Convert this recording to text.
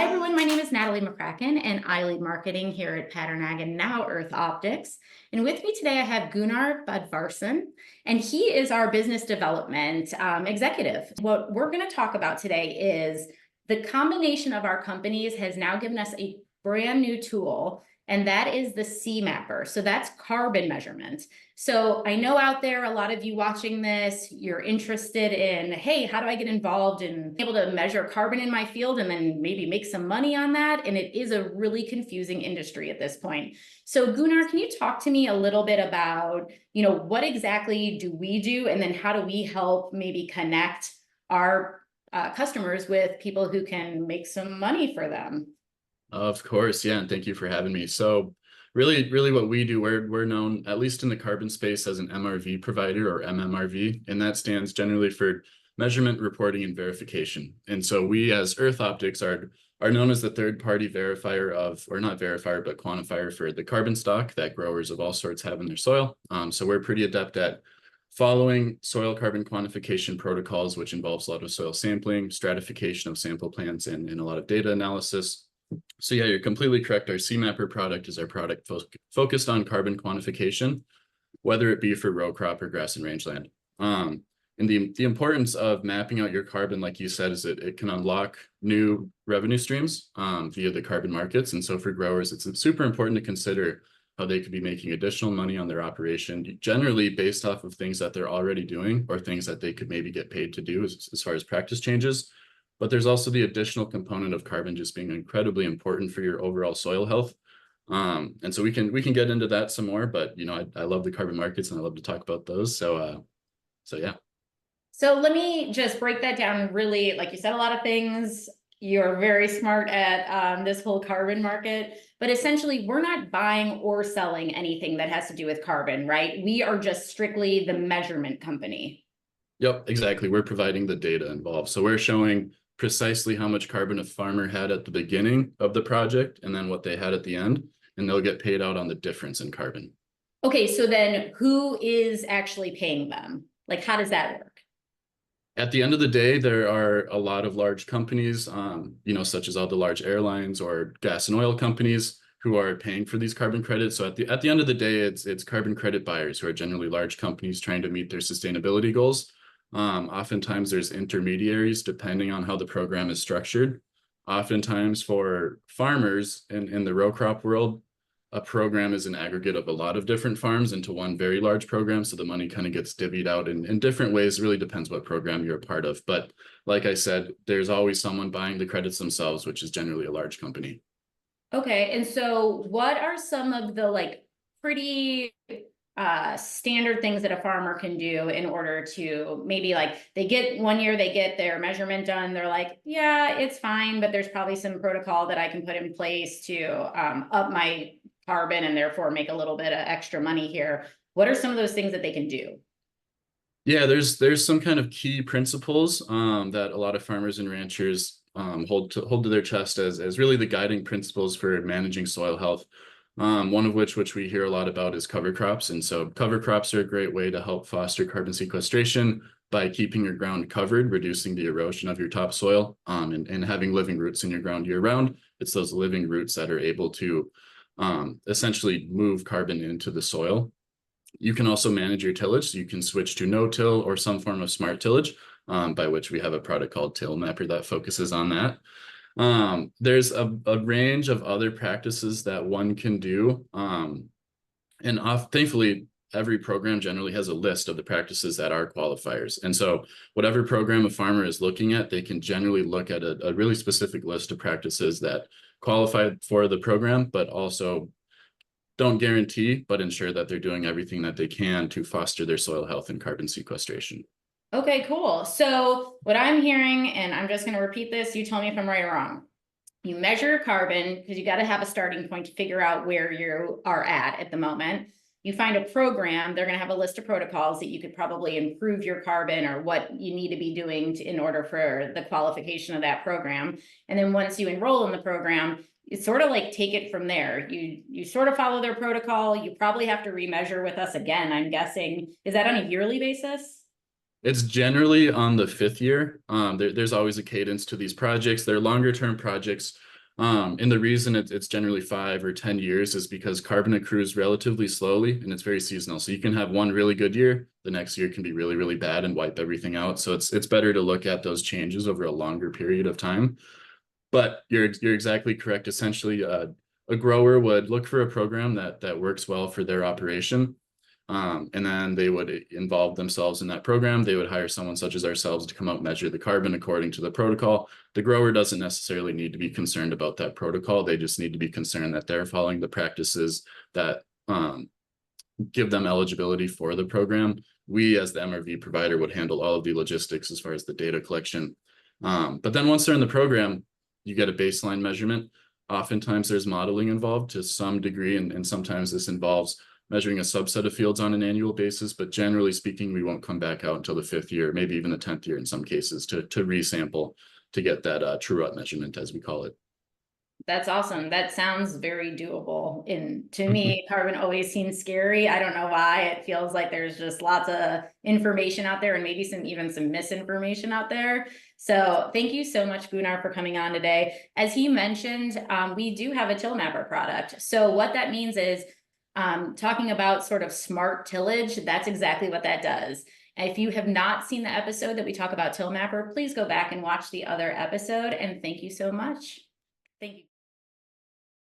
Hi, everyone. My name is Natalie McCracken, and I lead marketing here at Pattern Ag and now Earth Optics. And with me today, I have Gunnar Budvarsson, and he is our business development executive. What we're going to talk about today is the combination of our companies has now given us a brand new tool, and that is the C-Mapper. So that's carbon measurement. So I know out there, a lot of you watching this, you're interested in, hey, how do I get involved in able to measure carbon in my field and then maybe make some money on that? And it is a really confusing industry at this point. So Gunnar, can you talk to me a little bit about, what exactly do we do? And then how do we help maybe connect our customers with people who can make some money for them? Of course, yeah, and thank you for having me. So really what we do, we're known, at least in the carbon space, as an MRV provider, or MMRV, and that stands generally for measurement, reporting, and verification. And so we as Earth Optics are known as the third-party verifier of, or not verifier, but quantifier for the carbon stock that growers of all sorts have in their soil. So we're pretty adept at following soil carbon quantification protocols, which involves a lot of soil sampling, stratification of sample plants, and a lot of data analysis. So yeah, you're completely correct. Our C-Mapper product is our product focused on carbon quantification, whether it be for row crop or grass and rangeland. And the importance of mapping out your carbon, like you said, is it can unlock new revenue streams via the carbon markets. And so for growers, it's super important to consider how they could be making additional money on their operation, generally based off of things that they're already doing or things that they could maybe get paid to do as far as practice changes. But there's also the additional component of carbon just being incredibly important for your overall soil health. And so we can get into that some more, but I love the carbon markets and I love to talk about those. So yeah. So let me just break that down really, like you said, a lot of things. You're very smart at this whole carbon market, but essentially we're not buying or selling anything that has to do with carbon, right? We are just strictly the measurement company. Yep, exactly. We're providing the data involved. So we're showing precisely how much carbon a farmer had at the beginning of the project and then what they had at the end, and they'll get paid out on the difference in carbon. Okay, so then who is actually paying them? Like, how does that work? At the end of the day, there are a lot of large companies, such as all the large airlines or gas and oil companies who are paying for these carbon credits. So at the end of the day, it's carbon credit buyers who are generally large companies trying to meet their sustainability goals. Oftentimes there's intermediaries depending on how the program is structured. Oftentimes for farmers in the row crop world, a program is an aggregate of a lot of different farms into one very large program. So the money kind of gets divvied out in different ways. It really depends what program you're a part of. But like I said, there's always someone buying the credits themselves, which is generally a large company. Okay, and so what are some of the pretty standard things that a farmer can do in order to maybe they get 1 year, they get their measurement done. They're like, yeah, it's fine, but there's probably some protocol that I can put in place to up my carbon and therefore make a little bit of extra money here. What are some of those things that they can do? Yeah, there's some kind of key principles that a lot of farmers and ranchers hold to their chest as really the guiding principles for managing soil health. One of which we hear a lot about is cover crops. And so cover crops are a great way to help foster carbon sequestration by keeping your ground covered, reducing the erosion of your topsoil, and having living roots in your ground year round. It's those living roots that are able to essentially move carbon into the soil. You can also manage your tillage. So you can switch to no-till or some form of smart tillage, by which we have a product called Till-Mapper that focuses on that. There's a range of other practices that one can do. Thankfully, every program generally has a list of the practices that are qualifiers. And so whatever program a farmer is looking at, they can generally look at a really specific list of practices that qualify for the program, but also don't guarantee, but ensure that they're doing everything that they can to foster their soil health and carbon sequestration. Okay, cool. So what I'm hearing, and I'm just going to repeat this, you tell me if I'm right or wrong. You measure carbon because you got to have a starting point to figure out where you are at the moment. You find a program, they're going to have a list of protocols that you could probably improve your carbon or what you need to be doing in order for the qualification of that program. And then once you enroll in the program, it's sort of take it from there. You sort of follow their protocol. You probably have to remeasure with us again, I'm guessing. Is that on a yearly basis? It's generally on the 5th year. There's always a cadence to these projects. They're longer term projects. And the reason it's generally 5 or 10 years is because carbon accrues relatively slowly and it's very seasonal. So you can have one really good year, the next year can be really, really bad and wipe everything out. So it's better to look at those changes over a longer period of time. But you're exactly correct. Essentially, a grower would look for a program that works well for their operation. And then they would involve themselves in that program. They would hire someone such as ourselves to come out and measure the carbon according to the protocol. The grower doesn't necessarily need to be concerned about that protocol. They just need to be concerned that they're following the practices that give them eligibility for the program. We, as the MRV provider, would handle all of the logistics as far as the data collection. But then once they're in the program, you get a baseline measurement. Oftentimes there's modeling involved to some degree, and sometimes this involves measuring a subset of fields on an annual basis, but generally speaking, we won't come back out until the 5th year, maybe even the 10th year in some cases to resample to get that true up measurement, as we call it. That's awesome. That sounds very doable. And to me, carbon always seems scary. I don't know why. It feels like there's just lots of information out there and maybe some misinformation out there. So thank you so much, Gunnar, for coming on today. As he mentioned, we do have a Till Mapper product. So what that means is talking about sort of smart tillage, that's exactly what that does. If you have not seen the episode that we talk about Till Mapper, please go back and watch the other episode. And thank you so much. Thank you.